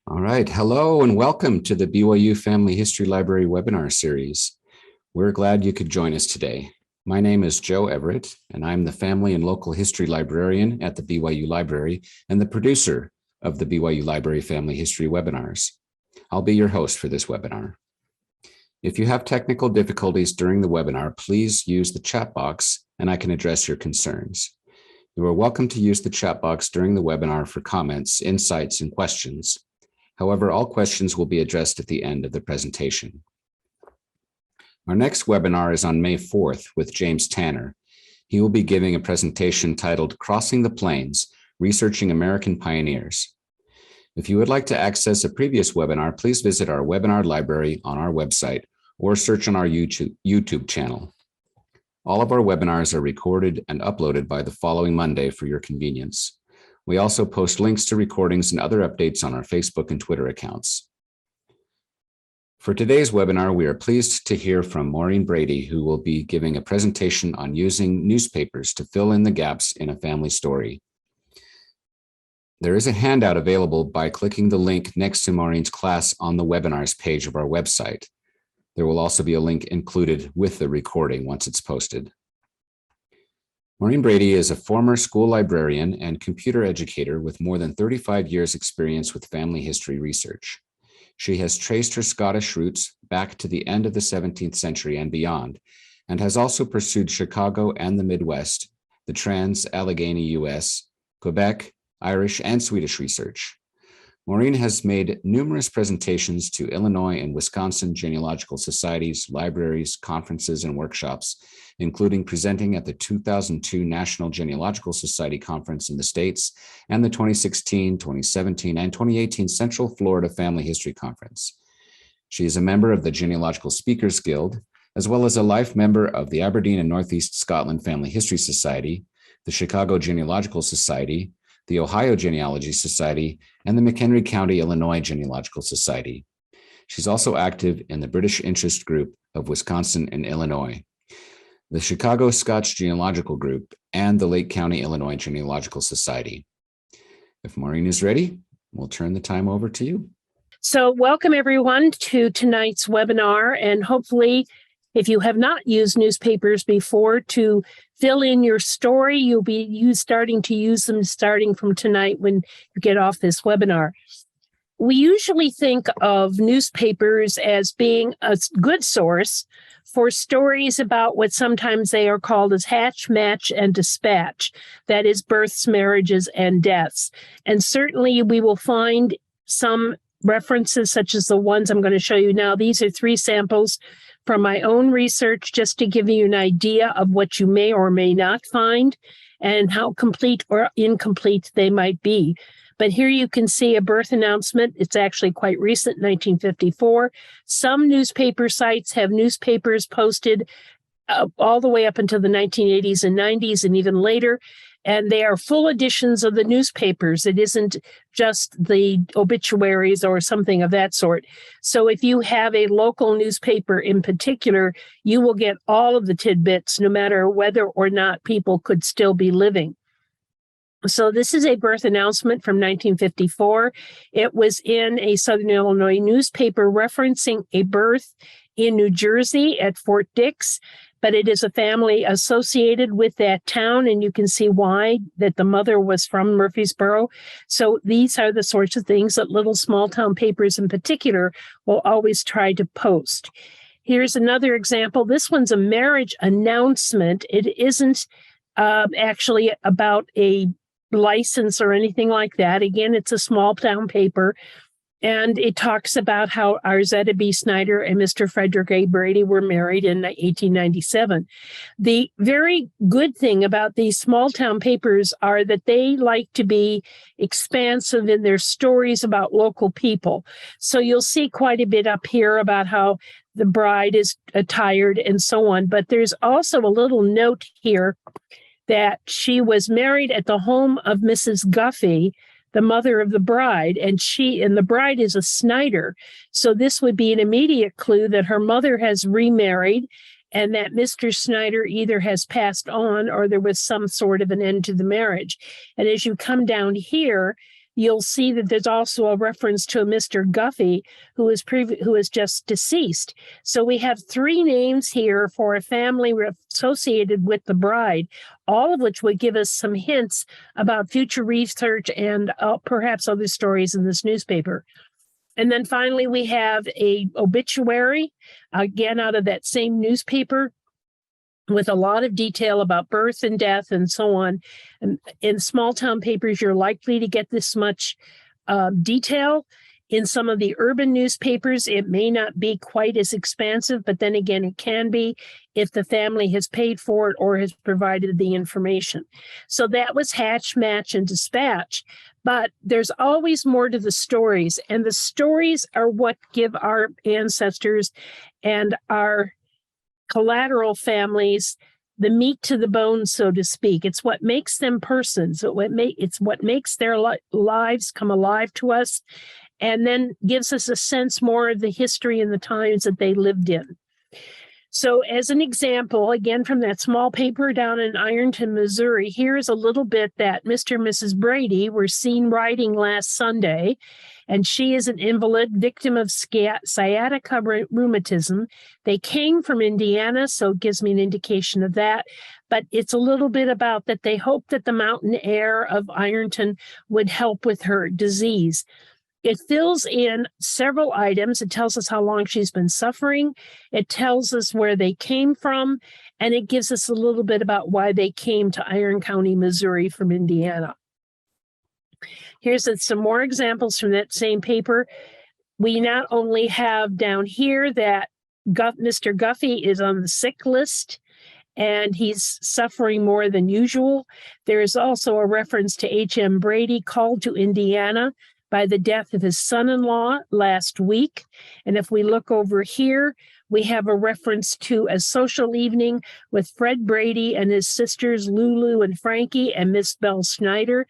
All right. Hello and welcome to the BYU Family History Library webinar series. We're glad you could join us today. My name is Joe Everett, and I'm the Family and Local History Librarian at the BYU Library and the producer of the BYU Library Family History webinars. I'll be your host for this webinar. If you have technical difficulties during the webinar, please use the chat box and I can address your concerns. You are welcome to use the chat box during the webinar for comments, insights, and questions. However, all questions will be addressed at the end of the presentation. Our next webinar is on May 4th with James Tanner. He will be giving a presentation titled Crossing the Plains, Researching American Pioneers. If you would like to access a previous webinar, please visit our webinar library on our website or search on our YouTube channel. All of our webinars are recorded and uploaded by the following Monday for your convenience. We also post links to recordings and other updates on our Facebook and Twitter accounts. For today's webinar, we are pleased to hear from Maureen Brady, who will be giving a presentation on using newspapers to fill in the gaps in a family story. There is a handout available by clicking the link next to Maureen's class on the webinars page of our website. There will also be a link included with the recording once it's posted. Maureen Brady is a former school librarian and computer educator with more than 35 years experience with family history research. She has traced her Scottish roots back to the end of the 17th century and beyond, and has also pursued Chicago and the Midwest, the Trans-Allegheny US, Quebec, Irish, and Swedish research. Maureen has made numerous presentations to Illinois and Wisconsin genealogical societies, libraries, conferences, and workshops, including presenting at the 2002 National Genealogical Society Conference in the States and the 2016, 2017, and 2018 Central Florida Family History Conference. She is a member of the Genealogical Speakers Guild, as well as a life member of the Aberdeen and Northeast Scotland Family History Society, the Chicago Genealogical Society, the Ohio Genealogy Society, and the McHenry County, Illinois Genealogical Society. She's also active in the British Interest Group of Wisconsin and Illinois, the Chicago Scotch Genealogical Group, and the Lake County, Illinois Genealogical Society. If Maureen is ready, we'll turn the time over to you. So welcome everyone to tonight's webinar, and hopefully if you have not used newspapers before to fill in your story, you'll be starting to use them starting from tonight when you get off this webinar. We usually think of newspapers as being a good source for stories about what sometimes they are called as hatch, match, and dispatch. That is births, marriages, and deaths. And certainly we will find some references such as the ones I'm going to show you now. These are 3 samples from my own research, just to give you an idea of what you may or may not find and how complete or incomplete they might be. But here you can see a birth announcement. It's actually quite recent, 1954. Some newspaper sites have newspapers posted all the way up until the 1980s and 90s and even later. And they are full editions of the newspapers. It isn't just the obituaries or something of that sort. So if you have a local newspaper in particular, you will get all of the tidbits, no matter whether or not people could still be living. So this is a birth announcement from 1954. It was in a Southern Illinois newspaper referencing a birth in New Jersey at Fort Dix, but it is a family associated with that town, and you can see why, that the mother was from Murfreesboro. So these are the sorts of things that little small town papers in particular will always try to post. Here's another example. This one's a marriage announcement. It isn't actually about a license or anything like that. Again, it's a small town paper. And it talks about how Arzetta B. Snyder and Mr. Frederick A. Brady were married in 1897. The very good thing about these small town papers are that they like to be expansive in their stories about local people. So you'll see quite a bit up here about how the bride is attired and so on. But there's also a little note here that she was married at the home of Mrs. Guffey, the mother of the bride, and the bride is a Snyder. So this would be an immediate clue that her mother has remarried and that Mr. Snyder either has passed on or there was some sort of an end to the marriage. And as you come down here, you'll see that there's also a reference to a Mr. Guffey who is just deceased. So we have 3 names here for a family associated with the bride, all of which would give us some hints about future research and perhaps other stories in this newspaper. And then finally, we have a obituary, again, out of that same newspaper, with a lot of detail about birth and death and so on. And in small town papers, you're likely to get this much detail. In some of the urban newspapers, it may not be quite as expansive, but then again, it can be if the family has paid for it or has provided the information. So that was Hatch, Match, and Dispatch. But there's always more to the stories, and the stories are what give our ancestors and our collateral families the meat to the bone, so to speak. It's what makes them persons. It's what makes their lives come alive to us, and then gives us a sense more of the history and the times that they lived in. So as an example, again, from that small paper down in Ironton, Missouri, here's a little bit that Mr. and Mrs. Brady were seen riding last Sunday, and she is an invalid, victim of sciatica rheumatism. They came from Indiana, so it gives me an indication of that. But it's a little bit about that they hope that the mountain air of Ironton would help with her disease. It fills in several items. It tells us how long she's been suffering. It tells us where they came from, and it gives us a little bit about why they came to Iron County, Missouri from Indiana. Here's some more examples from that same paper. We not only have down here that Mr. Guffey is on the sick list, and he's suffering more than usual. There is also a reference to H.M. Brady called to Indiana by the death of his son-in-law last week. And if we look over here, we have a reference to a social evening with Fred Brady and his sisters Lulu and Frankie and Miss Belle Snyder.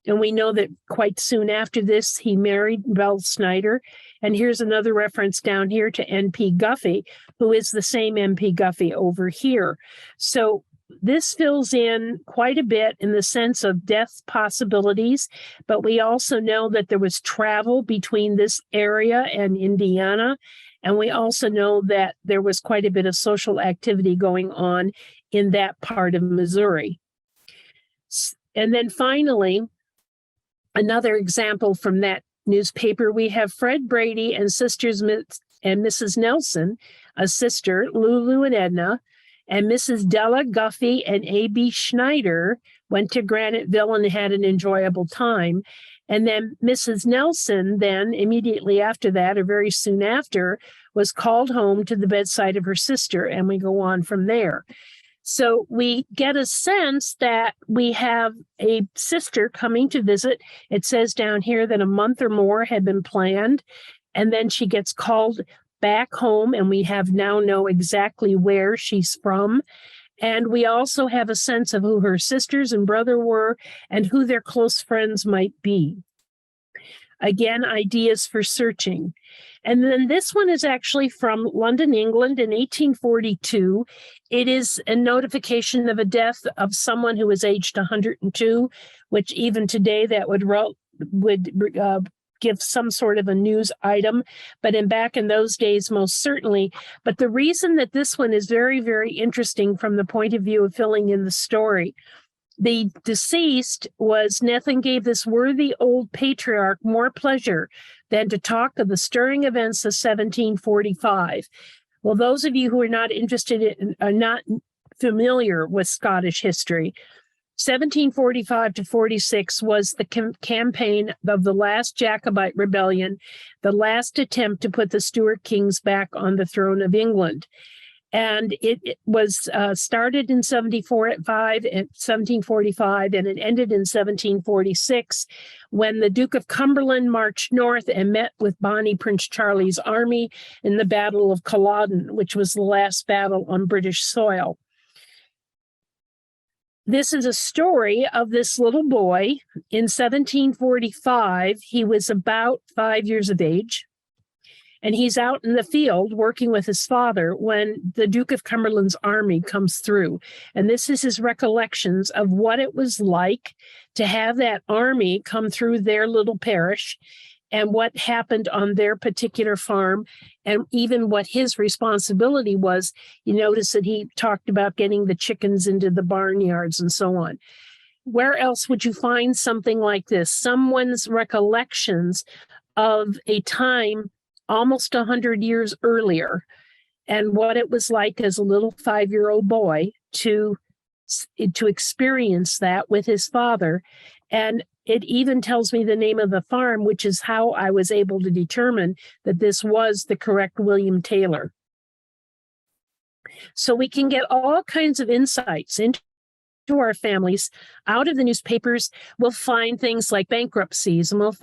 And we know that quite soon after this, he married Belle Snyder. And here's another reference down here to N.P. Guffey, who is the same N.P. Guffey over here. So this fills in quite a bit in the sense of death possibilities, but we also know that there was travel between this area and Indiana, and we also know that there was quite a bit of social activity going on in that part of Missouri. And then finally, another example from that newspaper, we have Fred Brady and sisters and Mrs. Nelson, a sister, Lulu and Edna, and Mrs. Della Guffey and A.B. Schneider went to Graniteville and had an enjoyable time. And then Mrs. Nelson then, immediately after that, or very soon after, was called home to the bedside of her sister, and we go on from there. So we get a sense that we have a sister coming to visit. It says down here that a month or more had been planned, and then she gets called back home, and we have now know exactly where she's from. And we also have a sense of who her sisters and brother were and who their close friends might be. Again, ideas for searching. And then this one is actually from London, England in 1842. It is a notification of a death of someone who was aged 102, which even today that would give some sort of a news item, but back in those days, most certainly. But the reason that this one is very, very interesting from the point of view of filling in the story, the deceased was, nothing gave this worthy old patriarch more pleasure than to talk of the stirring events of 1745. Well, those of you who are not interested in, are not familiar with Scottish history, 1745 to 46 was the campaign of the last Jacobite rebellion, the last attempt to put the Stuart kings back on the throne of England. And it was started in 1745, and it ended in 1746 when the Duke of Cumberland marched north and met with Bonnie Prince Charlie's army in the Battle of Culloden, which was the last battle on British soil. This is a story of this little boy. In 1745, he was about 5 years of age, And he's out in the field working with his father when the Duke of Cumberland's army comes through. And this is his recollections of what it was like to have that army come through their little parish and what happened on their particular farm, and even what his responsibility was. You notice that he talked about getting the chickens into the barnyards and so on. Where else would you find something like this? Someone's recollections of a time almost 100 years earlier and what it was like as a little 5-year-old boy to experience that with his father. And it even tells me the name of the farm, which is how I was able to determine that this was the correct William Taylor. So we can get all kinds of insights into our families out of the newspapers. We'll find things like bankruptcies, and we'll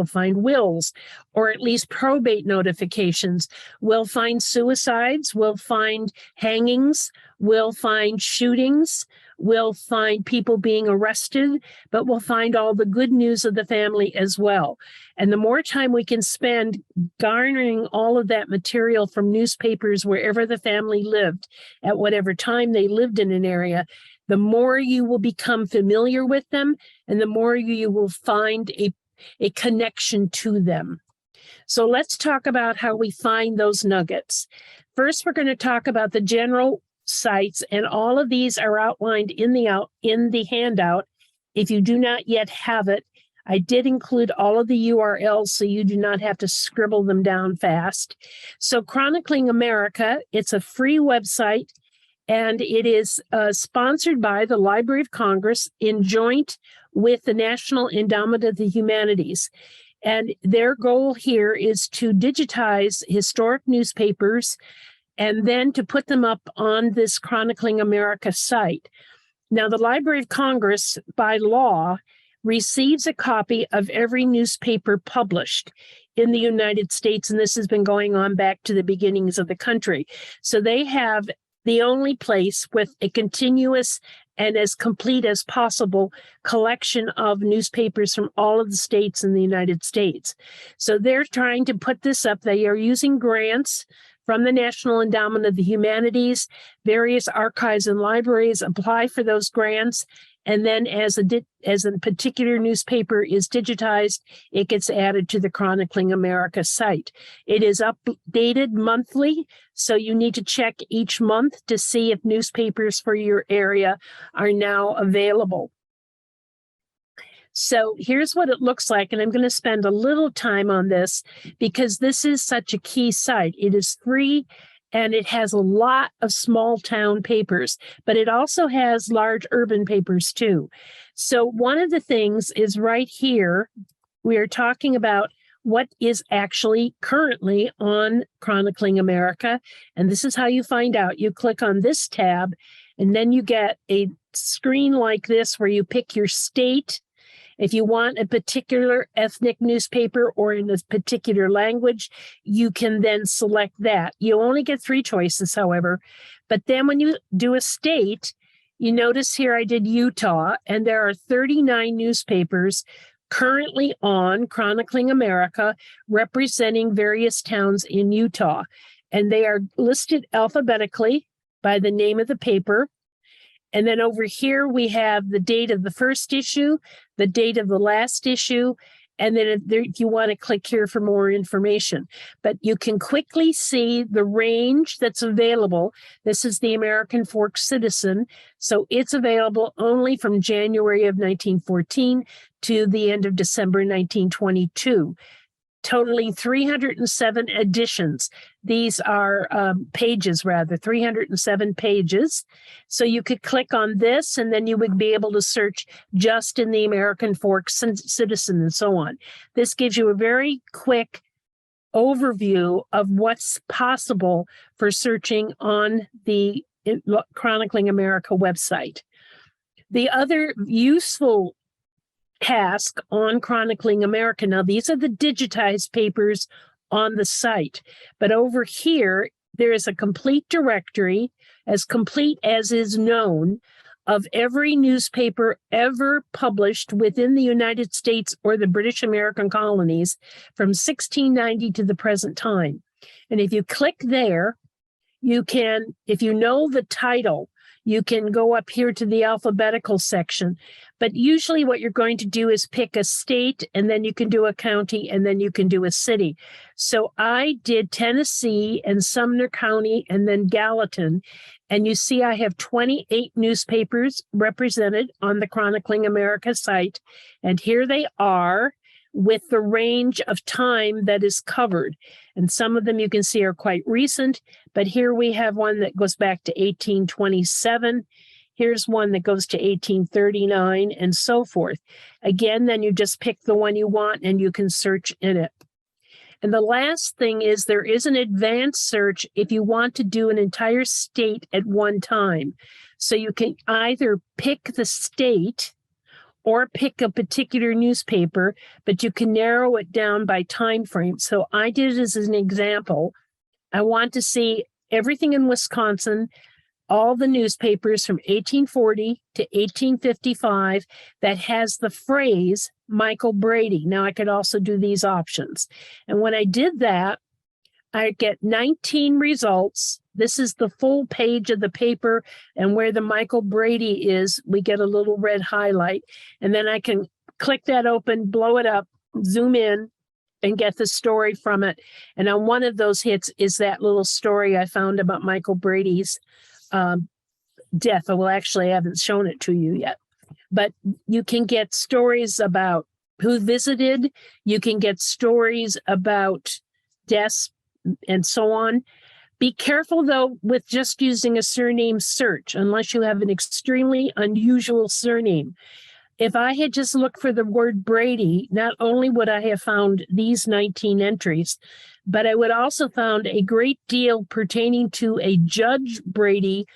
find wills, or at least probate notifications. We'll find suicides, we'll find hangings, we'll find shootings, we'll find people being arrested, but we'll find all the good news of the family as well. And the more time we can spend garnering all of that material from newspapers wherever the family lived, at whatever time they lived in an area, the more you will become familiar with them, and the more you will find a connection to them. So let's talk about how we find those nuggets. First, we're going to talk about the general sites, and all of these are outlined in the handout. If you do not yet have it, I did include all of the URLs so you do not have to scribble them down fast. So Chronicling America, it's a free website, and it is sponsored by the Library of Congress in joint with the National Endowment of the Humanities. And their goal here is to digitize historic newspapers and then to put them up on this Chronicling America site. Now, the Library of Congress, by law, receives a copy of every newspaper published in the United States, and this has been going on back to the beginnings of the country. So they have the only place with a continuous and as complete as possible collection of newspapers from all of the states in the United States. So they're trying to put this up. They are using grants from the National Endowment of the Humanities. Various archives and libraries apply for those grants. And then as a particular newspaper is digitized, it gets added to the Chronicling America site. It is updated monthly, so you need to check each month to see if newspapers for your area are now available. So here's what it looks like, and I'm going to spend a little time on this because this is such a key site. It is free, and it has a lot of small town papers, but it also has large urban papers too. So one of the things is right here, we are talking about what is actually currently on Chronicling America. And this is how you find out. You click on this tab, and then you get a screen like this where you pick your state. If you want a particular ethnic newspaper or in a particular language, you can then select that. You only get 3 choices, however. But then when you do a state, you notice here I did Utah, and there are 39 newspapers currently on Chronicling America representing various towns in Utah. And they are listed alphabetically by the name of the paper. And then over here, we have the date of the first issue, the date of the last issue, and then if you want to click here for more information. But you can quickly see the range that's available. This is the American Fork Citizen, so it's available only from January of 1914 to the end of December 1922. Totaling 307 editions. These are pages, rather, 307 pages. So you could click on this, and then you would be able to search just in the American Fork Citizen and so on. This gives you a very quick overview of what's possible for searching on the Chronicling America website. The other useful task on Chronicling America. Now, these are the digitized papers on the site, but over here, there is a complete directory, as complete as is known, of every newspaper ever published within the United States or the British American colonies from 1690 to the present time. And if you click there, you can, if you know the title, you can go up here to the alphabetical section. But usually what you're going to do is pick a state, and then you can do a county, and then you can do a city. So I did Tennessee and Sumner County and then Gallatin. And you see I have 28 newspapers represented on the Chronicling America site. And here they are with the range of time that is covered. And some of them you can see are quite recent, but here we have one that goes back to 1827. Here's one that goes to 1839 and so forth. Again, then you just pick the one you want and you can search in it. And the last thing is there is an advanced search if you want to do an entire state at one time. So you can either pick the state or pick a particular newspaper, but you can narrow it down by time frame. So I did it as an example. I want to see everything in Wisconsin, all the newspapers from 1840 to 1855 that has the phrase Michael Brady. Now I could also do these options. And when I did that, I get 19 results. This is the full page of the paper, and where the Michael Brady is, we get a little red highlight. And then I can click that open, blow it up, zoom in, and get the story from it. And on one of those hits is that little story I found about Michael Brady's death. Well, actually, I haven't shown it to you yet. But you can get stories about who visited. You can get stories about deaths and so on. Be careful, though, with just using a surname search, unless you have an extremely unusual surname. If I had just looked for the word Brady, not only would I have found these 19 entries, but I would also found a great deal pertaining to a Judge Brady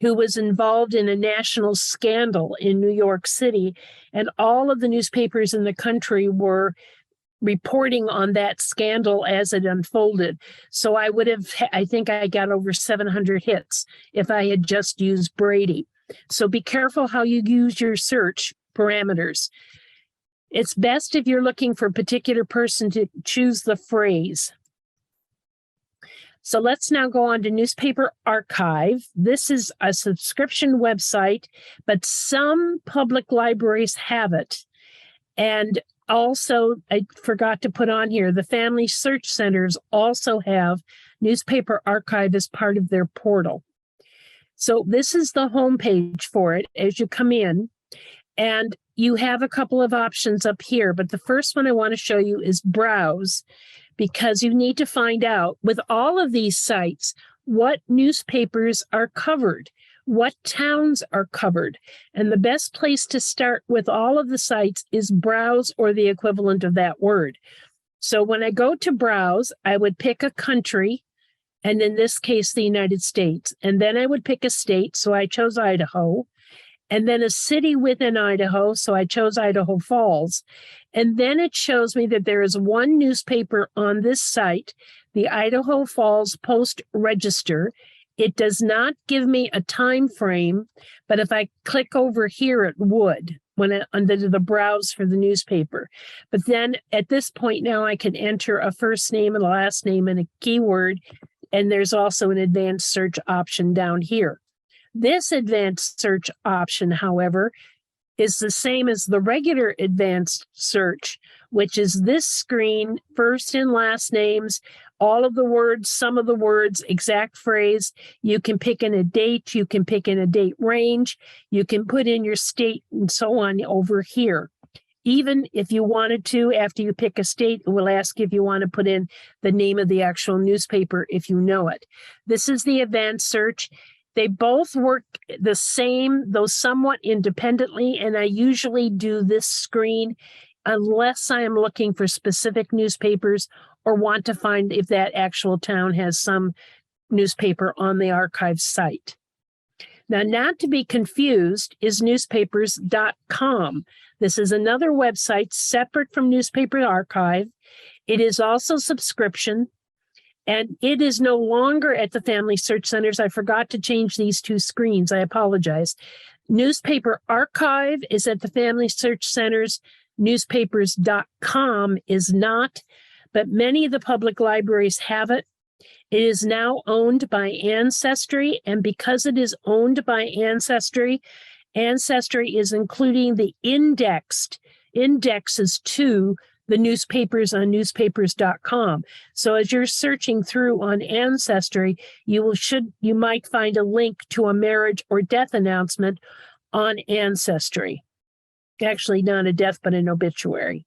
who was involved in a national scandal in New York City. And all of the newspapers in the country were reporting on that scandal as it unfolded. So I think I got over 700 hits if I had just used Brady. So be careful how you use your search parameters. It's best if you're looking for a particular person to choose the phrase. So let's now go on to Newspaper Archive. This is a subscription website, but some public libraries have it. And also, I forgot to put on here, the Family Search Centers also have Newspaper Archive as part of their portal. So this is the homepage for it as you come in. And you have a couple of options up here, but the first one I want to show you is Browse, because you need to find out with all of these sites what newspapers are covered, what towns are covered. And the best place to start with all of the sites is Browse or the equivalent of that word. So when I go to Browse, I would pick a country, and in this case, the United States. And then I would pick a state, so I chose Idaho. And then a city within Idaho, so I chose Idaho Falls. And then it shows me that there is one newspaper on this site, the Idaho Falls Post-Register. It does not give me a time frame, but if I click over here, it would under the browse for the newspaper. But then at this point now, I can enter a first name and a last name and a keyword, and there's also an advanced search option down here. This advanced search option, however, is the same as the regular advanced search, which is this screen, first and last names, all of the words, some of the words, exact phrase. You can pick in a date, you can pick in a date range, you can put in your state and so on over here. Even if you wanted to, after you pick a state, it will ask if you want to put in the name of the actual newspaper if you know it. This is the advanced search. They both work the same, though somewhat independently, and I usually do this screen unless I am looking for specific newspapers or want to find if that actual town has some newspaper on the archive site. Now, not to be confused is newspapers.com. This is another website separate from Newspaper Archive. It is also subscription. And it is no longer at the Family Search Centers. I forgot to change these two screens. I apologize. newspaper archive is at the Family Search Center's newspapers.com is not, but many of the public libraries have it. It is now owned by Ancestry, and because it is owned by Ancestry, Ancestry is including the indexes to the newspapers on newspapers.com. So as you're searching through on Ancestry, you might find a link to a marriage or death announcement on Ancestry. Actually, not a death, but an obituary.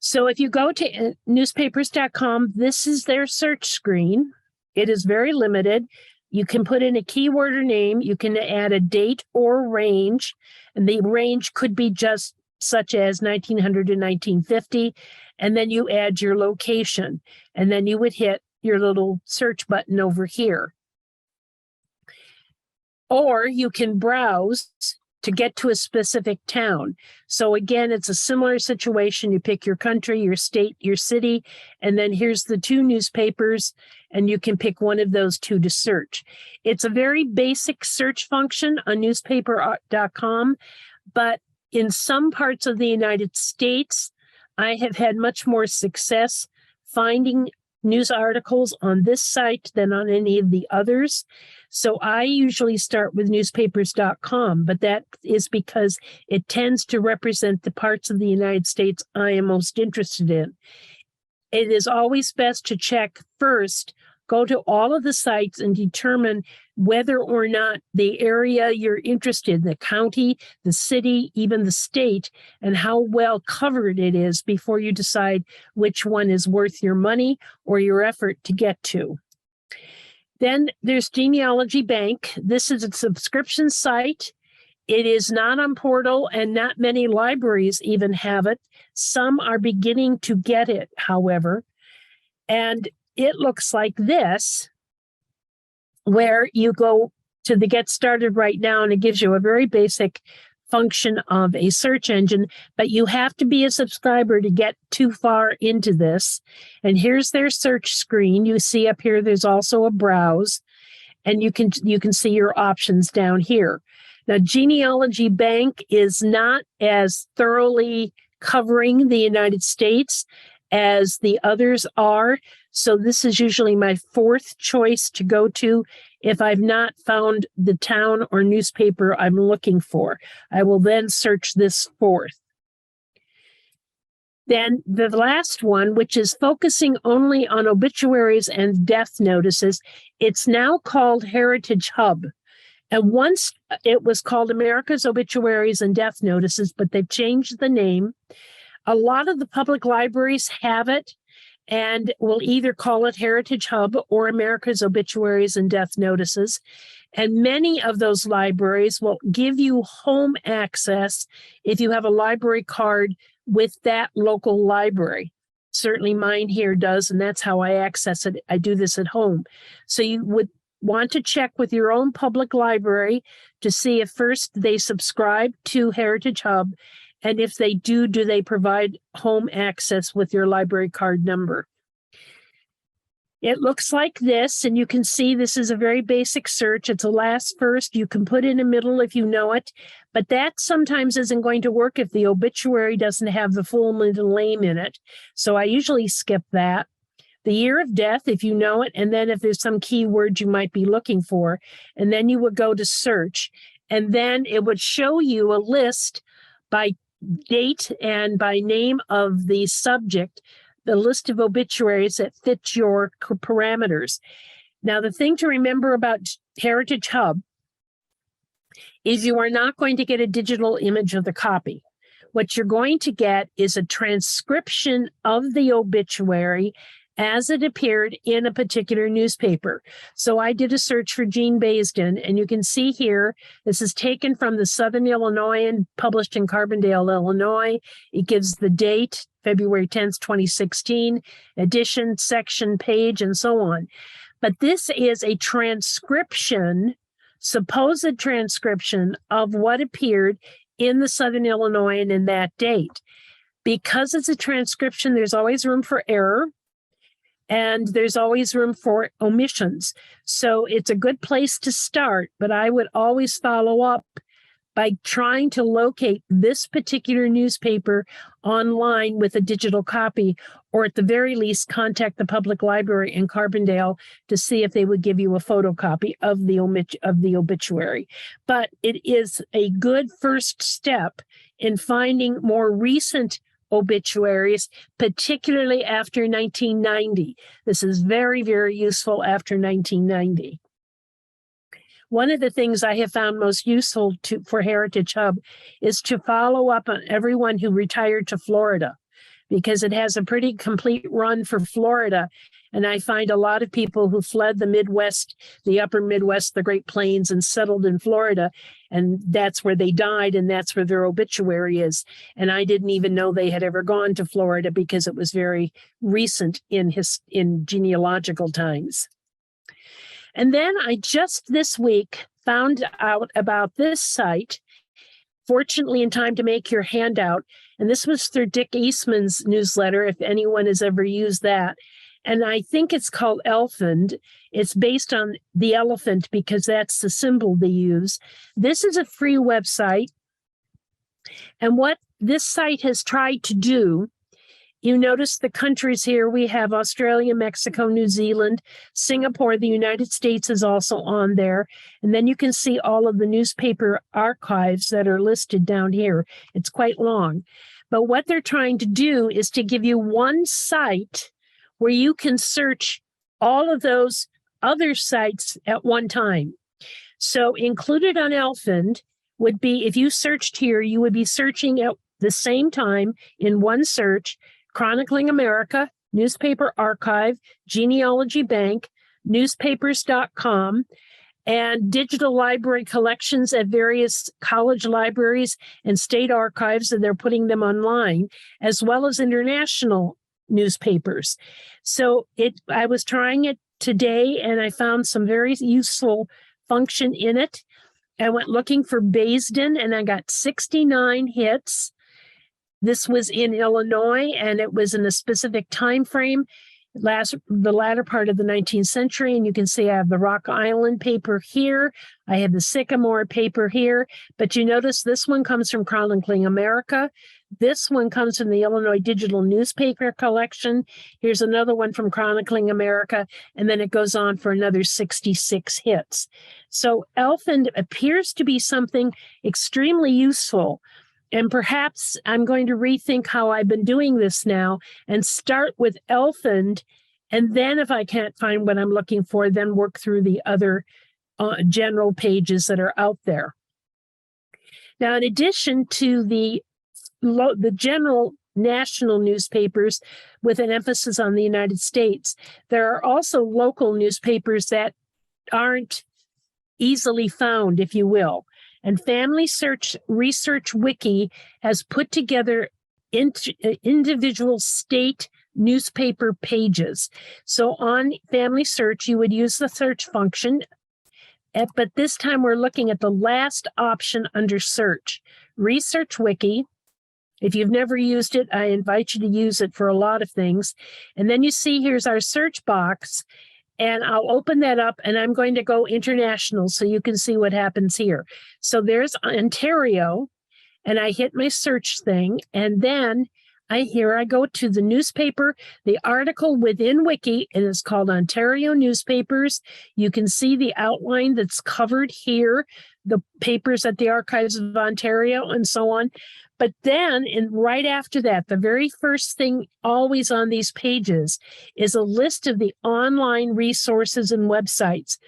So if you go to newspapers.com, this is their search screen. It is very limited. You can put in a keyword or name. You can add a date or range, and the range could be just such as 1900 to 1950, and then you add your location, and then you would hit your little search button over here. Or you can browse to get to a specific town. So again, it's a similar situation. You pick your country, your state, your city, and then here's the two newspapers, and you can pick one of those two to search. It's a very basic search function on newspaper.com, but in some parts of the United States, I have had much more success finding news articles on this site than on any of the others. So I usually start with newspapers.com, but that is because it tends to represent the parts of the United States I am most interested in. It is always best to check first, go to all of the sites and determine whether or not the area you're interested in, the county, the city, even the state, and how well covered it is before you decide which one is worth your money or your effort to get to. Then there's Genealogy Bank. This is a subscription site. It is not on Portal, and not many libraries even have it. Some are beginning to get it, however. And it looks like this, where you go to the Get Started Right Now, and it gives you a very basic function of a search engine, but you have to be a subscriber to get too far into this. And here's their search screen. You see up here, there's also a browse, and you can see your options down here. Now, Genealogy Bank is not as thoroughly covering the United States as the others are. So this is usually my fourth choice to go to if I've not found the town or newspaper I'm looking for. I will then search this fourth. Then the last one, which is focusing only on obituaries and death notices, it's now called Heritage Hub. And once it was called America's Obituaries and Death Notices, but they've changed the name. A lot of the public libraries have it and will either call it Heritage Hub or America's Obituaries and Death Notices. And many of those libraries will give you home access if you have a library card with that local library. Certainly mine here does, and that's how I access it. I do this at home. So you would want to check with your own public library to see if first they subscribe to Heritage Hub, and if they do they provide home access with your library card number. It looks like this, and you can see this is a very basic search. It's a last first. You can put in a middle if you know it, but that sometimes isn't going to work if the obituary doesn't have the full middle name in it. So I usually skip that. The year of death, if you know it, and then if there's some keyword you might be looking for, and then you would go to search, and then it would show you a list by date and by name of the subject, the list of obituaries that fit your parameters. Now, the thing to remember about Heritage Hub is you are not going to get a digital image of the copy. What you're going to get is a transcription of the obituary as it appeared in a particular newspaper. So I did a search for Jean Baisden, and you can see here, this is taken from the Southern Illinoisan, published in Carbondale, Illinois. It gives the date, February 10th, 2016, edition, section, page, and so on. But this is a transcription, supposed transcription of what appeared in the Southern Illinoisan in that date. Because it's a transcription, there's always room for error, and there's always room for omissions. So it's a good place to start, but I would always follow up by trying to locate this particular newspaper online with a digital copy, or at the very least, contact the public library in Carbondale to see if they would give you a photocopy of the obituary. But it is a good first step in finding more recent obituaries, particularly after 1990. This is very, very useful after 1990. One of the things I have found most useful for Heritage Hub is to follow up on everyone who retired to Florida, because it has a pretty complete run for Florida. And I find a lot of people who fled the Midwest, the upper Midwest, the Great Plains, and settled in Florida. And that's where they died, and that's where their obituary is. And I didn't even know they had ever gone to Florida because it was very recent in genealogical times. And then I just this week found out about this site, fortunately in time to make your handout. And this was through Dick Eastman's newsletter, if anyone has ever used that. And I think it's called Elfand. It's based on the elephant because that's the symbol they use. This is a free website. And what this site has tried to do, you notice the countries here. We have Australia, Mexico, New Zealand, Singapore. The United States is also on there. And then you can see all of the newspaper archives that are listed down here. It's quite long. But what they're trying to do is to give you one site where you can search all of those other sites at one time. So included on Elfand would be, if you searched here, you would be searching at the same time in one search, Chronicling America, Newspaper Archive, Genealogy Bank, newspapers.com, and digital library collections at various college libraries and state archives, and they're putting them online, as well as international newspapers. So I was trying it today, and I found some very useful function in it. I went looking for Basden, and I got 69 hits. This was in Illinois, and it was in a specific time frame, the latter part of the 19th century. And you can see I have the Rock Island paper here. I have the Sycamore paper here. But you notice this one comes from Chronicling America. This one comes from the Illinois Digital Newspaper Collection. Here's another one from Chronicling America. And then it goes on for another 66 hits. So Elfand appears to be something extremely useful. And perhaps I'm going to rethink how I've been doing this now and start with Elfand. And then if I can't find what I'm looking for, then work through the other general pages that are out there. Now, in addition to the general national newspapers with an emphasis on the United States, there are also local newspapers that aren't easily found, if you will. And FamilySearch Wiki has put together individual state newspaper pages. So on FamilySearch, you would use the search function, but this time we're looking at the last option under search, Research Wiki. If you've never used it, I invite you to use it for a lot of things. And then you see here's our search box. And I'll open that up, and I'm going to go international so you can see what happens here. So there's Ontario, and I hit my search thing, and then I go to the newspaper, the article within Wiki, and it's called Ontario Newspapers. You can see the outline that's covered here, the papers at the Archives of Ontario, and so on. But then, right after that, the very first thing always on these pages is a list of the online resources and websites.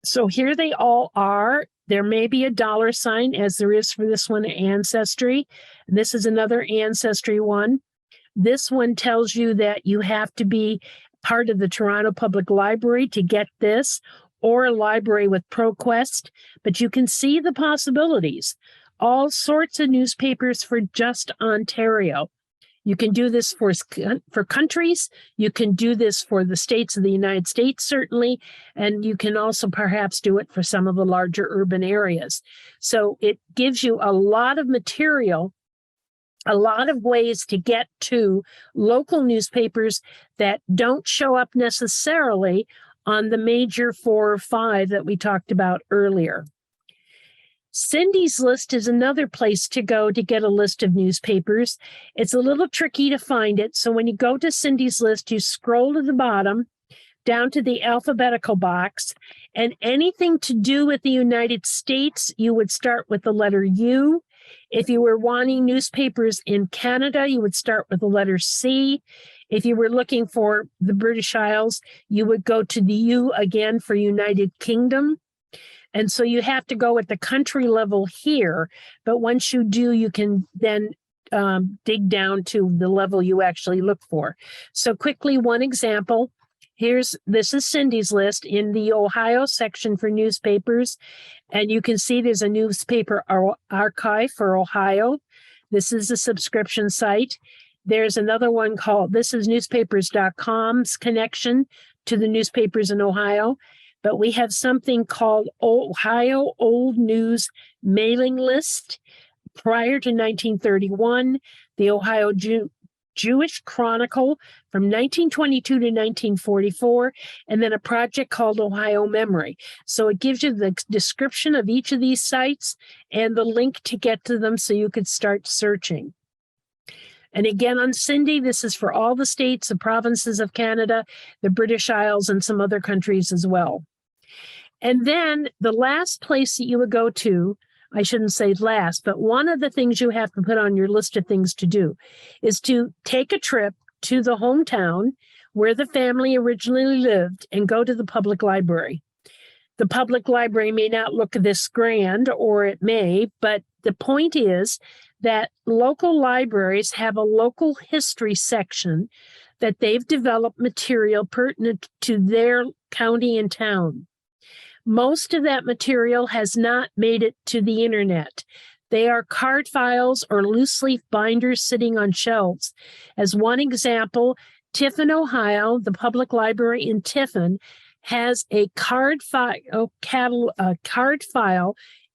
So here they all are. There may be a $sign, as there is for this one, Ancestry. This is another Ancestry one. This one tells you that you have to be part of the Toronto Public Library to get this, or a library with ProQuest. But you can see the possibilities. All sorts of newspapers for just Ontario. You can do this for countries. You can do this for the states of the United States, certainly. And you can also perhaps do it for some of the larger urban areas. So it gives you a lot of material, a lot of ways to get to local newspapers that don't show up necessarily on the major 4 or 5 that we talked about earlier. Cindy's List is another place to go to get a list of newspapers. It's a little tricky to find it. So when you go to Cindy's List, you scroll to the bottom, down to the alphabetical box, and anything to do with the United States, you would start with the letter U. If you were wanting newspapers in Canada, you would start with the letter C. If you were looking for the British Isles, you would go to the U again for United Kingdom. And so you have to go at the country level here. But once you do, you can then dig down to the level you actually look for. So quickly, one example. This is Cindy's List in the Ohio section for newspapers. And you can see there's a newspaper archive for Ohio. This is a subscription site. There's another one called, this is newspapers.com's connection to the newspapers in Ohio. But we have something called Ohio Old News Mailing List. Prior to 1931, the Ohio Jewish Chronicle from 1922 to 1944, and then a project called Ohio Memory. So it gives you the description of each of these sites and the link to get to them so you could start searching. And again, on Cindy, this is for all the states, the provinces of Canada, the British Isles, and some other countries as well. And then the last place that you would go to, I shouldn't say last, but one of the things you have to put on your list of things to do is to take a trip to the hometown where the family originally lived and go to the public library. The public library may not look this grand, or it may, but the point is that local libraries have a local history section that they've developed material pertinent to their county and town. Most of that material has not made it to the internet. They are card files or loose leaf binders sitting on shelves. As one example, Tiffin, Ohio, the public library in Tiffin, has a card file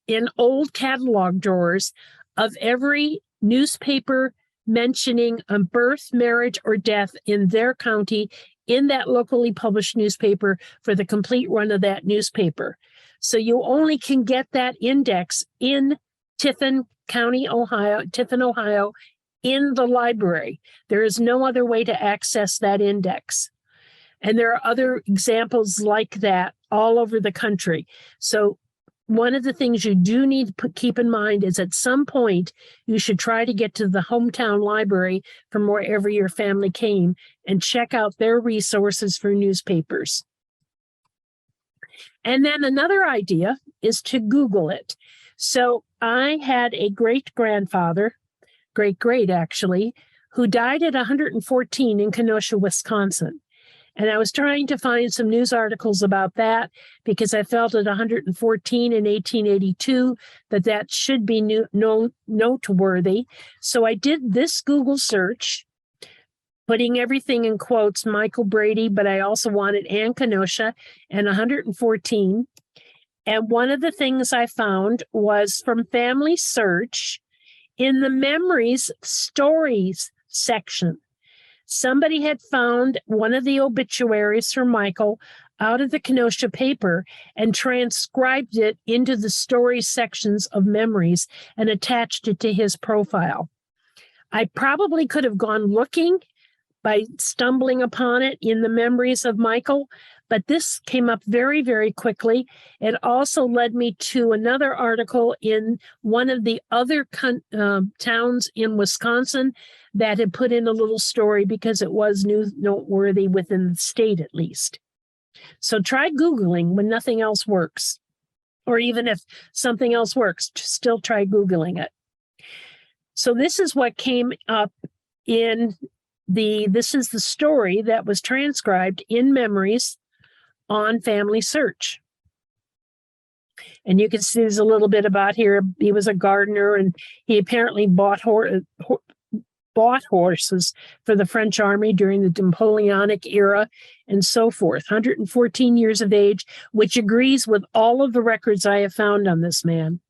in old catalog drawers of every newspaper mentioning a birth, marriage, or death in their county in that locally published newspaper for the complete run of that newspaper. So you only can get that index in Tiffin County, Ohio, Tiffin, Ohio, in the library. There is no other way to access that index. And there are other examples like that all over the country. So one of the things you do need to keep in mind is at some point, you should try to get to the hometown library from wherever your family came and check out their resources for newspapers. And then another idea is to Google it. So I had a great-grandfather, great actually, who died at 114 in Kenosha, Wisconsin. And I was trying to find some news articles about that because I felt at 114 in 1882 that should be noteworthy. So I did this Google search, putting everything in quotes, Michael Brady, but I also wanted Ann Kenosha and 114. And one of the things I found was from FamilySearch in the Memories Stories section. Somebody had found one of the obituaries for Michael out of the Kenosha paper and transcribed it into the story sections of Memories and attached it to his profile. I probably could have gone looking by stumbling upon it in the Memories of Michael, but this came up very, very quickly. It also led me to another article in one of the other towns in Wisconsin that had put in a little story because it was noteworthy within the state at least. So try Googling when nothing else works, or even if something else works, still try Googling it. So this is what came up this is the story that was transcribed in Memories on FamilySearch. And you can see there's a little bit about here. He was a gardener and he apparently bought horses for the French army during the Napoleonic era and so forth. 114 years of age, which agrees with all of the records I have found on this man.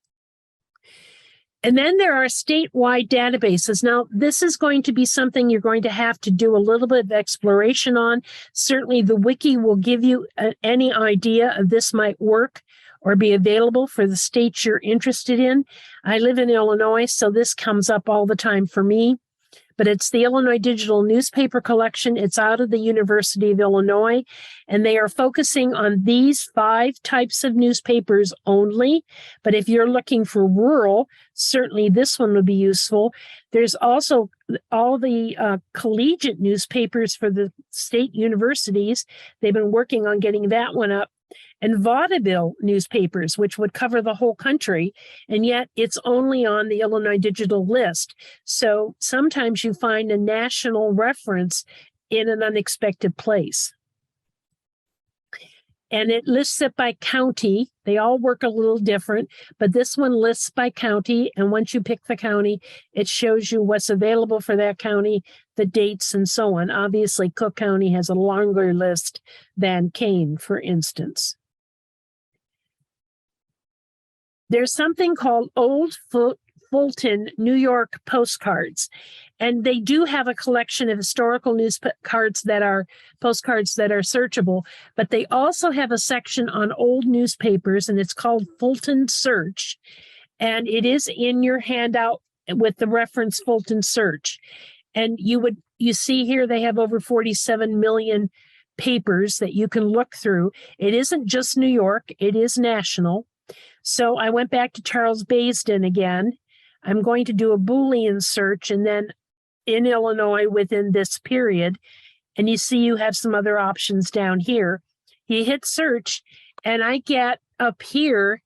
And then there are statewide databases. Now, this is going to be something you're going to have to do a little bit of exploration on. Certainly, the wiki will give you any idea of this might work, or be available for the states you're interested in. I live in Illinois, so this comes up all the time for me. But it's the Illinois Digital Newspaper Collection. It's out of the University of Illinois, and they are focusing on these 5 types of newspapers only. But if you're looking for rural, certainly this one would be useful. There's also all the collegiate newspapers for the state universities. They've been working on getting that one up. And vaudeville newspapers, which would cover the whole country, and yet it's only on the Illinois Digital List. So sometimes you find a national reference in an unexpected place. And it lists it by county. They all work a little different, but this one lists by county. And once you pick the county, it shows you what's available for that county, the dates, and so on. Obviously, Cook County has a longer list than Kane, for instance. There's something called Old Fulton New York postcards, and they do have a collection of historical postcards that are searchable, but they also have a section on old newspapers, and it's called Fulton Search, and it is in your handout with the reference Fulton Search. And you see here they have over 47 million papers that you can look through. It isn't just New York, it is national. So I went back to Charles Baisden again. I'm going to do a Boolean search and then in Illinois within this period. And you see you have some other options down here. You hit search and I get up here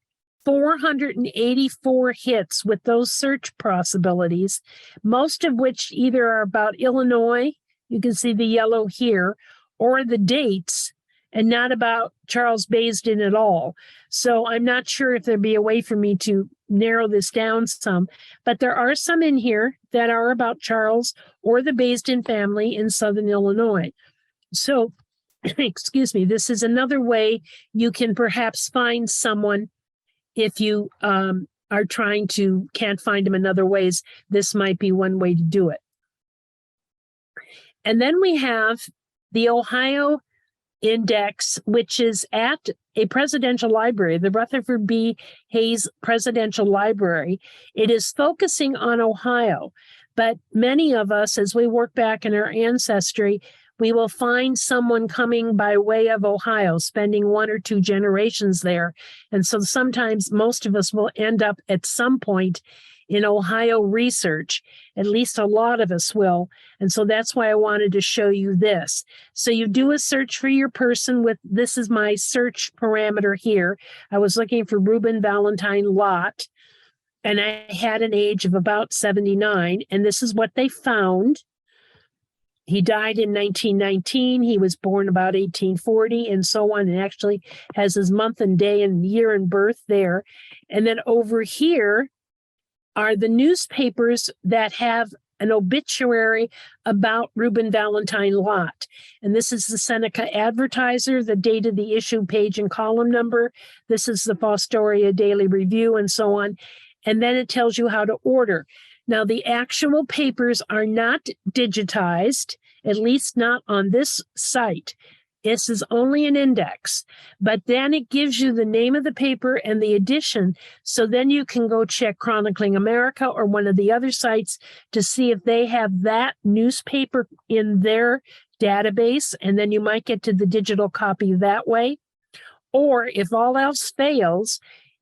484 hits with those search possibilities, most of which either are about Illinois, you can see the yellow here, or the dates, and not about Charles Baisden at all. So I'm not sure if there'd be a way for me to narrow this down some, but there are some in here that are about Charles or the Baisden family in Southern Illinois. So, excuse me, this is another way you can perhaps find someone if you are can't find them in other ways. This might be one way to do it. And then we have the Ohio Index, which is at a presidential library, the Rutherford B. Hayes Presidential Library. It is focusing on Ohio, but many of us, as we work back in our ancestry, we will find someone coming by way of Ohio, spending 1 or 2 generations there. And so sometimes most of us will end up at some point in Ohio research. At least a lot of us will. And so that's why I wanted to show you this. So you do a search for your person with, this is my search parameter here. I was looking for Reuben Valentine Lott, and I had an age of about 79, and this is what they found. He died in 1919. He was born about 1840 and so on, and actually has his month and day and year and birth there. And then over here are the newspapers that have an obituary about Reuben Valentine Lott. And this is the Seneca Advertiser, the date of the issue, page and column number. This is the Fostoria Daily Review and so on. And then it tells you how to order. Now, the actual papers are not digitized, at least not on this site. This is only an index, but then it gives you the name of the paper and the edition. So then you can go check Chronicling America or one of the other sites to see if they have that newspaper in their database, and then you might get to the digital copy that way. Or if all else fails,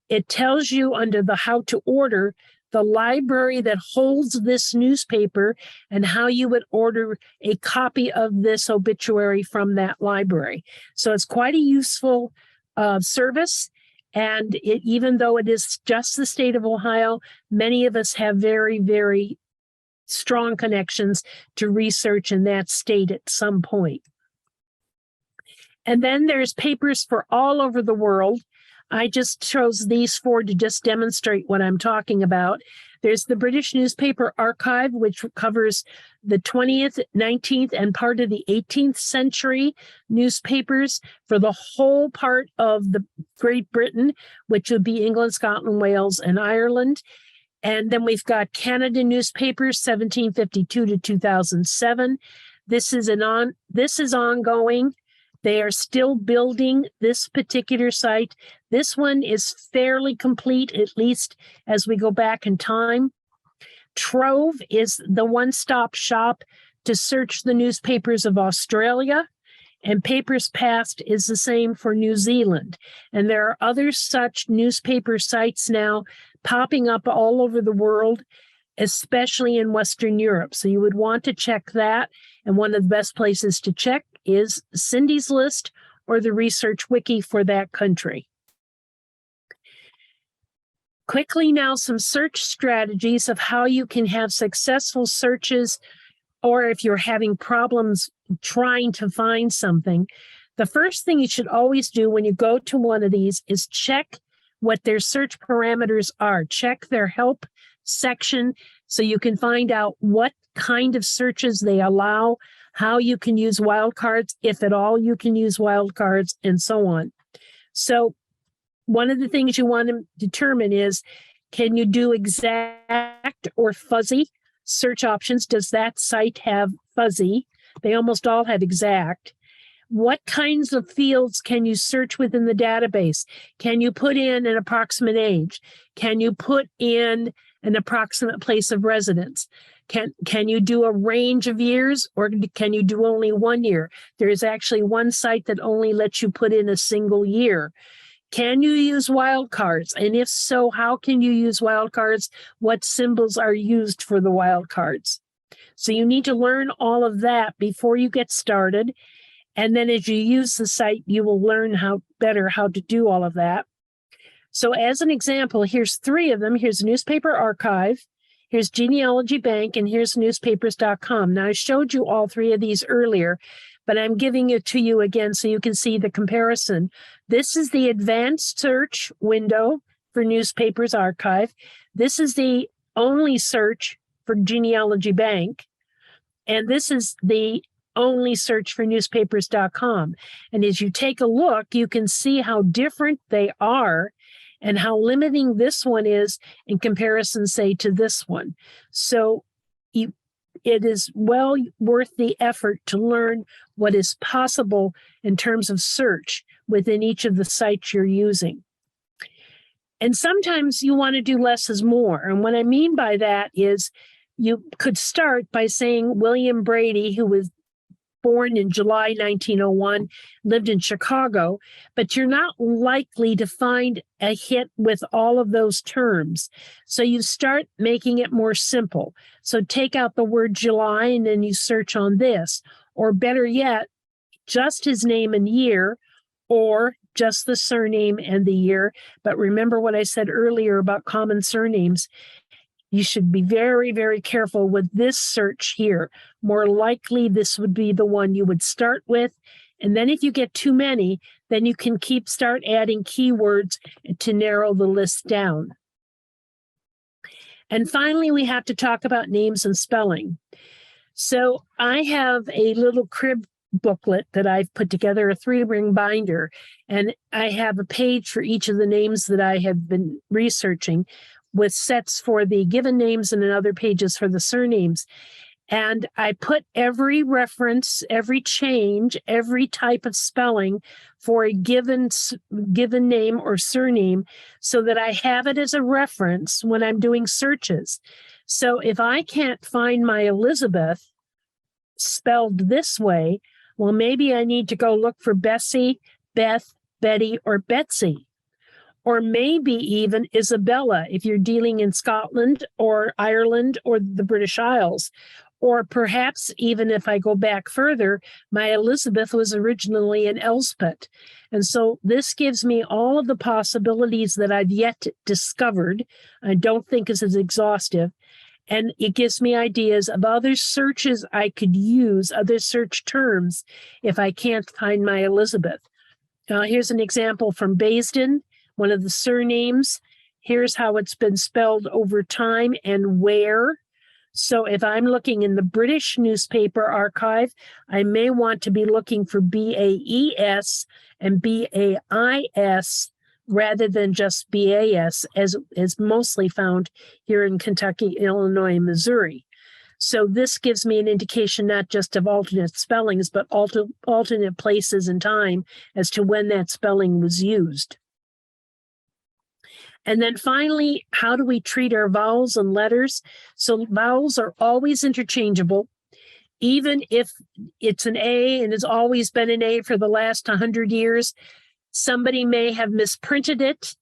it tells you under the how to order the library that holds this newspaper and how you would order a copy of this obituary from that library. So it's quite a useful service. And even though it is just the state of Ohio, many of us have very, very strong connections to research in that state at some point. And then there's papers for all over the world. I just chose these 4 to just demonstrate what I'm talking about. There's the British Newspaper Archive, which covers the 20th, 19th, and part of the 18th century newspapers for the whole part of the Great Britain, which would be England, Scotland, Wales, and Ireland. And then we've got Canada newspapers, 1752 to 2007. This is ongoing. They are still building this particular site. This one is fairly complete, at least as we go back in time. Trove is the one-stop shop to search the newspapers of Australia, and Papers Past is the same for New Zealand. And there are other such newspaper sites now popping up all over the world, especially in Western Europe. So you would want to check that. And one of the best places to check is Cindy's List or the Research Wiki for that country. Quickly now, some search strategies of how you can have successful searches, or if you're having problems trying to find something. The first thing you should always do when you go to one of these is check what their search parameters are. Check their help section so you can find out what kind of searches they allow, how you can use wildcards, if at all you can use wildcards, and so on. So one of the things you want to determine is, can you do exact or fuzzy search options? Does that site have fuzzy? They almost all have exact. What kinds of fields can you search within the database? Can you put in an approximate age? Can you put in an approximate place of residence? Can you do a range of years, or can you do only 1 year? There is actually one site that only lets you put in a single year. Can you use wildcards? And if so, how can you use wildcards? What symbols are used for the wildcards? So you need to learn all of that before you get started. And then as you use the site, you will learn how to do all of that. So as an example, here's 3 of them. Here's Newspaper Archive, here's Genealogy Bank, and here's newspapers.com. Now, I showed you all 3 of these earlier, but I'm giving it to you again so you can see the comparison. This is the advanced search window for Newspapers Archive. This is the only search for Genealogy Bank. And this is the only search for newspapers.com. And as you take a look, you can see how different they are and how limiting this one is in comparison, say, to this one. So it is well worth the effort to learn what is possible in terms of search within each of the sites you're using. And sometimes you want to do less is more. And what I mean by that is you could start by saying William Brady, who was born in July 1901, lived in Chicago, but you're not likely to find a hit with all of those terms. So you start making it more simple. So take out the word July and then you search on this, or better yet, just his name and year, or just the surname and the year. But remember what I said earlier about common surnames. You should be very, very careful with this search here. More likely, this would be the one you would start with. And then if you get too many, then you can start adding keywords to narrow the list down. And finally, we have to talk about names and spelling. So I have a little crib booklet that I've put together, a 3-ring binder, and I have a page for each of the names that I have been researching, with sets for the given names and other pages for the surnames. And I put every reference, every change, every type of spelling for a given name or surname so that I have it as a reference when I'm doing searches. So if I can't find my Elizabeth spelled this way, well, maybe I need to go look for Bessie, Beth, Betty, or Betsy. Or maybe even Isabella, if you're dealing in Scotland or Ireland or the British Isles. Or perhaps even if I go back further, my Elizabeth was originally an Elspeth. And so this gives me all of the possibilities that I've yet discovered. I don't think is as exhaustive. And it gives me ideas of other searches I could use, other search terms, if I can't find my Elizabeth. Here's an example from Basden. One of the surnames. Here's how it's been spelled over time and where. So if I'm looking in the British Newspaper Archive, I may want to be looking for BAES and BAIS rather than just BAS, as is mostly found here in Kentucky, Illinois, and Missouri. So this gives me an indication not just of alternate spellings, but alternate places and time as to when that spelling was used. And then finally, how do we treat our vowels and letters? So vowels are always interchangeable. Even if it's an A and has always been an A for the last 100 years, somebody may have misprinted it.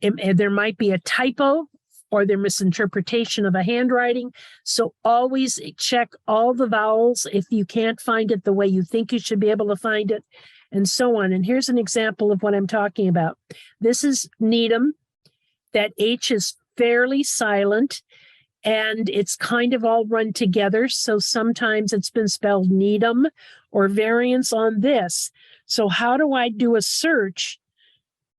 There might be a typo or their misinterpretation of a handwriting. So always check all the vowels if you can't find it the way you think you should be able to find it, and so on. And here's an example of what I'm talking about. This is Needham. That H is fairly silent, and it's kind of all run together. So sometimes it's been spelled Needham or variants on this. So how do I do a search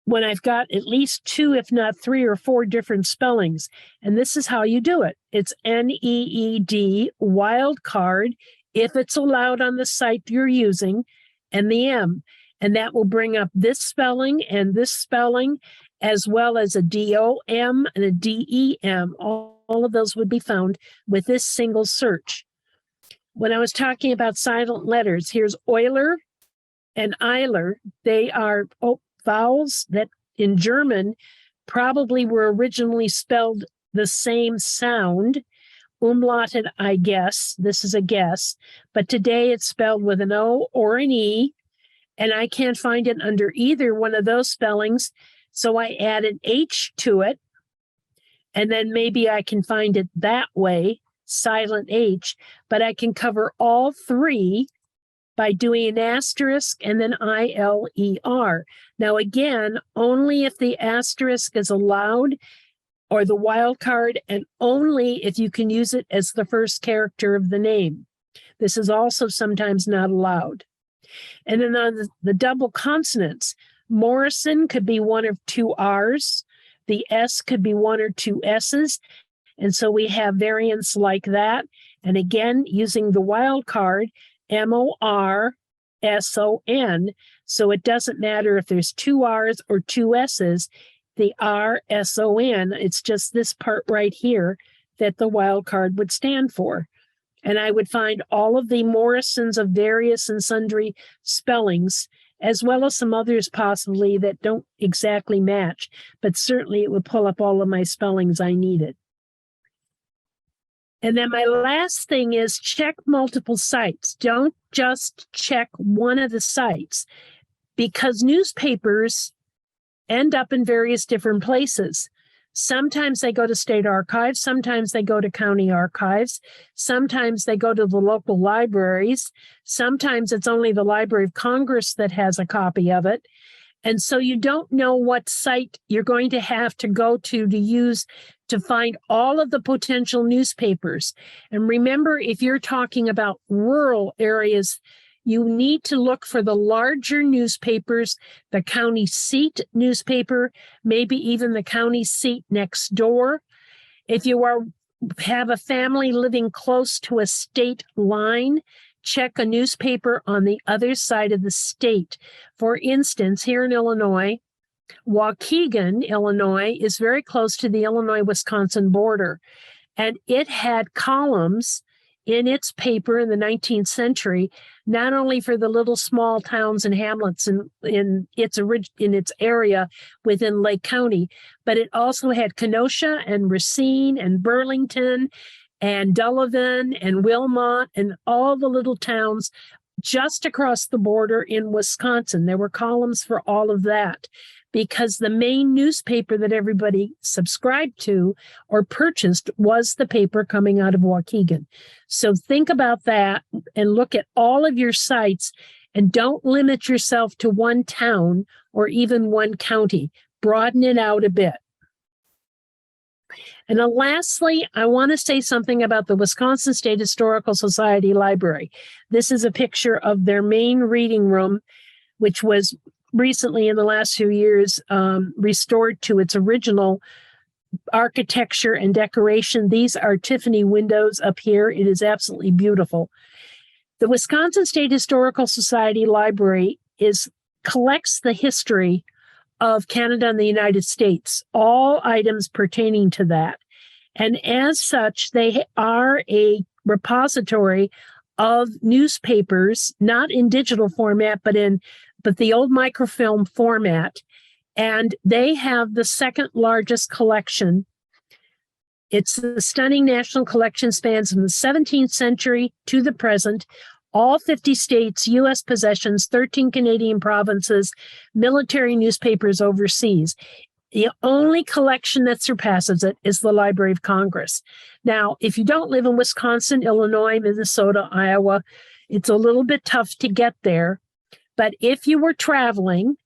when I've got at least 2, if not 3 or 4 different spellings? And this is how you do it. It's NEED wildcard, if it's allowed on the site you're using, and the M. And that will bring up this spelling and this spelling, as well as a DOM and a DEM. All of those would be found with this single search. When I was talking about silent letters, here's Euler and Eiler. They are vowels that in German probably were originally spelled the same sound, umlauted, I guess. This is a guess. But today it's spelled with an O or an E, and I can't find it under either one of those spellings. So I add an H to it, and then maybe I can find it that way, silent H, but I can cover all 3 by doing an asterisk and then ILER. Now again, only if the asterisk is allowed or the wildcard, and only if you can use it as the first character of the name. This is also sometimes not allowed. And then on the double consonants, Morrison could be 1 of 2 R's. The S could be 1 or 2 S's. And so we have variants like that. And again, using the wildcard, MORSON. So it doesn't matter if there's 2 R's or 2 S's, the RSON, it's just this part right here that the wildcard would stand for. And I would find all of the Morrisons of various and sundry spellings, as well as some others possibly that don't exactly match, but certainly it would pull up all of my spellings I needed. And then my last thing is check multiple sites. Don't just check one of the sites, because newspapers end up in various different places. Sometimes they go to state archives, sometimes they go to county archives, sometimes they go to the local libraries, sometimes it's only the Library of Congress that has a copy of it. And so you don't know what site you're going to have to go to use to find all of the potential newspapers. And remember, if you're talking about rural areas, you need to look for the larger newspapers, the county seat newspaper, maybe even the county seat next door. If you have a family living close to a state line, check a newspaper on the other side of the state. For instance, here in Illinois, Waukegan, Illinois, is very close to the Illinois-Wisconsin border, and it had columns in its paper in the 19th century, not only for the little small towns and hamlets in its area within Lake County, but it also had Kenosha and Racine and Burlington and Delavan and Wilmot and all the little towns just across the border in Wisconsin. There were columns for all of that, because the main newspaper that everybody subscribed to or purchased was the paper coming out of Waukegan. So think about that and look at all of your sites, and don't limit yourself to one town or even one county. Broaden it out a bit. And then lastly, I want to say something about the Wisconsin State Historical Society Library. This is a picture of their main reading room, which was recently in the last few years restored to its original architecture and decoration. These are Tiffany windows up here. It is absolutely beautiful. The Wisconsin State Historical Society Library collects the history of Canada and the United States, all items pertaining to that. And as such, they are a repository of newspapers, not in digital format, but the old microfilm format. And they have the second largest collection. It's a stunning national collection, spans from the 17th century to the present, all 50 states, U.S. possessions, 13 Canadian provinces, military newspapers overseas. The only collection that surpasses it is the Library of Congress. Now, if you don't live in Wisconsin, Illinois, Minnesota, Iowa, it's a little bit tough to get there. But if you were traveling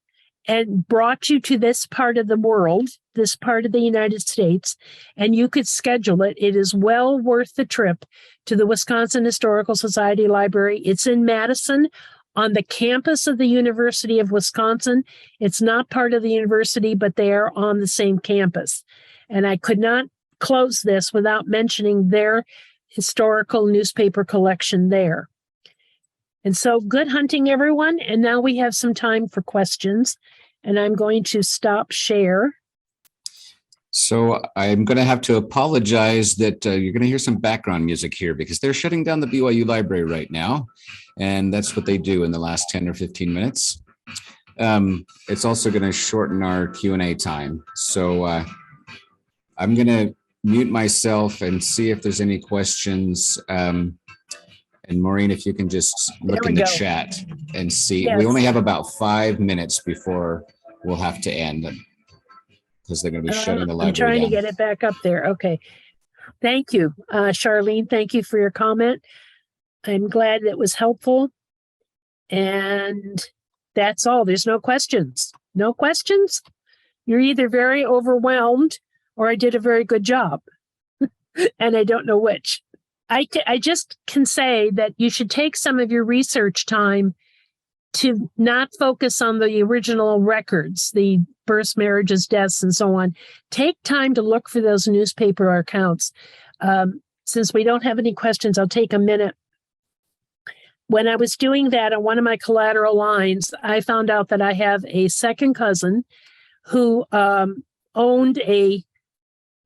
and brought you to this part of the world, this part of the United States, and you could schedule it, it is well worth the trip to the Wisconsin Historical Society Library. It's in Madison on the campus of the University of Wisconsin. It's not part of the university, but they are on the same campus. And I could not close this without mentioning their historical newspaper collection there. And so good hunting, everyone. And now we have some time for questions. And I'm going to stop share. So I'm going to have to apologize that you're going to hear some background music here because they're shutting down the BYU library right now. And that's what they do in the last 10 or 15 minutes. It's also going to shorten our Q&A time. So I'm going to mute myself and see if there's any questions. And Maureen, if you can just look in the chat and see. Yes. We only have about 5 minutes before we'll have to end because they're going to be shutting the library down. I'm trying to get it back up there. Okay. Thank you, Charlene. Thank you for your comment. I'm glad that was helpful. And that's all. There's no questions. No questions? You're either very overwhelmed or I did a very good job. And I don't know which. I just can say that you should take some of your research time to not focus on the original records, the births, marriages, deaths, and so on. Take time to look for those newspaper accounts. Since we don't have any questions, I'll take a minute. When I was doing that on one of my collateral lines, I found out that I have a second cousin who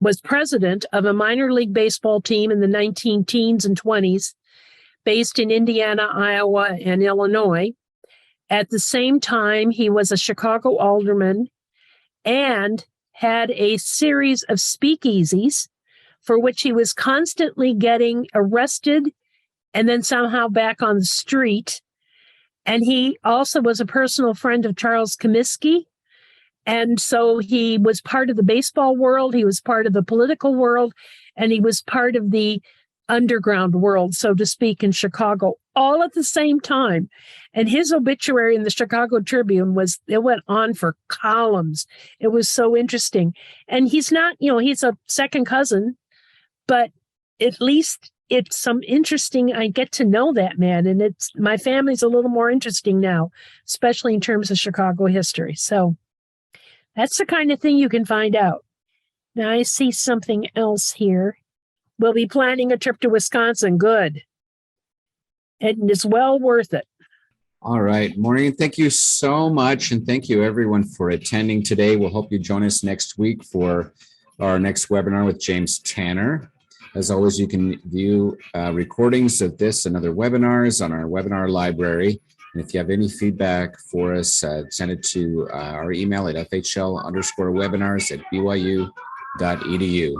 was president of a minor league baseball team in the 19 teens and 20s, based in Indiana, Iowa, and Illinois. At the same time, he was a Chicago alderman and had a series of speakeasies for which he was constantly getting arrested and then somehow back on the street. And he also was a personal friend of Charles Comiskey. And so he was part of the baseball world, he was part of the political world, and he was part of the underground world, so to speak, in Chicago, all at the same time. And his obituary in the Chicago Tribune it went on for columns. It was so interesting. And he's not, he's a second cousin, but at least it's some interesting, I get to know that man. And my family's a little more interesting now, especially in terms of Chicago history. So that's the kind of thing you can find out. Now I see something else here. We'll be planning a trip to Wisconsin. Good. And it's well worth it. All right, Maureen, thank you so much. And thank you everyone for attending today. We'll hope you join us next week for our next webinar with James Tanner. As always, you can view recordings of this and other webinars on our webinar library. And if you have any feedback for us, send it to our email at fhl_webinars@byu.edu.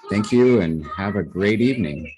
Thank you and have a great evening.